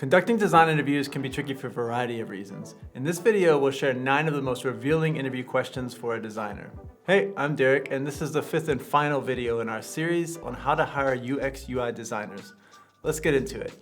Conducting design interviews can be tricky for a variety of reasons. In this video, we'll share 9 of the most revealing interview questions for a designer. Hey, I'm Derek, and this is the 5th and final video in our series on how to hire UX UI designers. Let's get into it.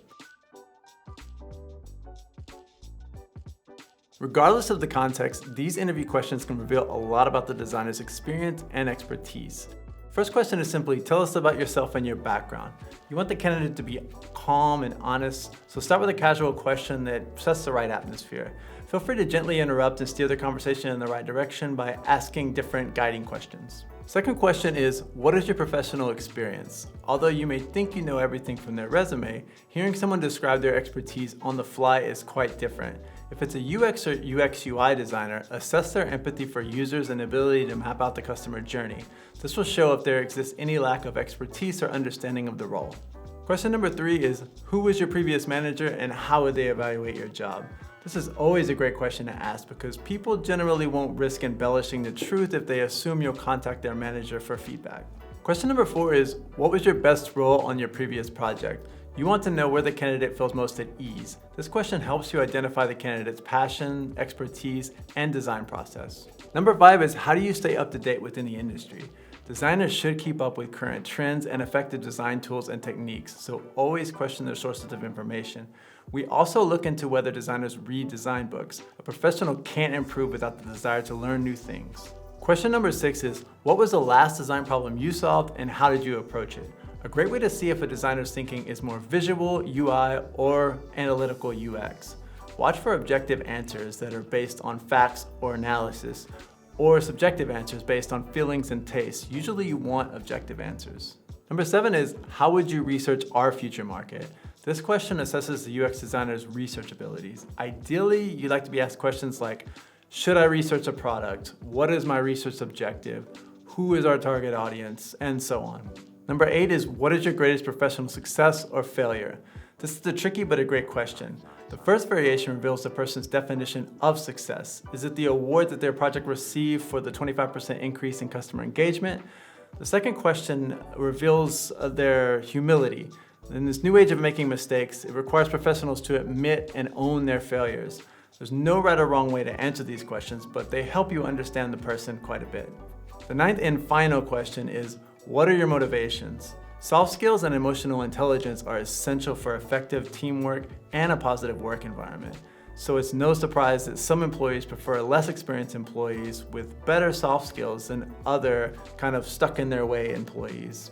Regardless of the context, these interview questions can reveal a lot about the designer's experience and expertise. First question is simply, tell us about yourself and your background. You want the candidate to be calm and honest, so start with a casual question that sets the right atmosphere. Feel free to gently interrupt and steer the conversation in the right direction by asking different guiding questions. Second question is, what is your professional experience? Although you may think you know everything from their resume, hearing someone describe their expertise on the fly is quite different. If it's a UX or UX UI designer, assess their empathy for users and ability to map out the customer journey. This will show if there exists any lack of expertise or understanding of the role. Question number 3 is, who was your previous manager and how would they evaluate your job? This is always a great question to ask because people generally won't risk embellishing the truth if they assume you'll contact their manager for feedback. Question number 4 is, what was your best role on your previous project? You want to know where the candidate feels most at ease. This question helps you identify the candidate's passion, expertise, and design process. Number 5 is, how do you stay up to date within the industry? Designers should keep up with current trends and effective design tools and techniques, so always question their sources of information. We also look into whether designers read design books. A professional can't improve without the desire to learn new things. Question number 6 is, what was the last design problem you solved and how did you approach it? A great way to see if a designer's thinking is more visual, UI, or analytical UX. Watch for objective answers that are based on facts or analysis, or subjective answers based on feelings and tastes. Usually you want objective answers. Number 7 is, how would you research our future market? This question assesses the UX designer's research abilities. Ideally, you'd like to be asked questions like, should I research a product? What is my research objective? Who is our target audience? And so on. Number 8 is, what is your greatest professional success or failure? This is a tricky but a great question. The first variation reveals the person's definition of success. Is it the award that their project received for the 25% increase in customer engagement? The second question reveals their humility. In this new age of making mistakes, it requires professionals to admit and own their failures. There's no right or wrong way to answer these questions, but they help you understand the person quite a bit. The 9th and final question is, what are your motivations? Soft skills and emotional intelligence are essential for effective teamwork and a positive work environment. So it's no surprise that some employees prefer less experienced employees with better soft skills than other kind of stuck in their way employees.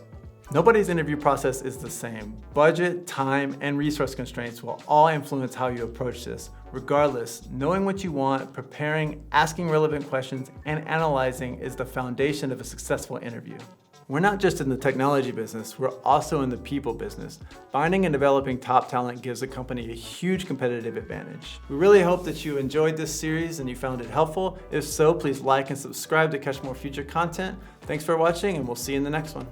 Nobody's interview process is the same. Budget, time, and resource constraints will all influence how you approach this. Regardless, knowing what you want, preparing, asking relevant questions, and analyzing is the foundation of a successful interview. We're not just in the technology business, we're also in the people business. Finding and developing top talent gives a company a huge competitive advantage. We really hope that you enjoyed this series and you found it helpful. If so, please like and subscribe to catch more future content. Thanks for watching, and we'll see you in the next one.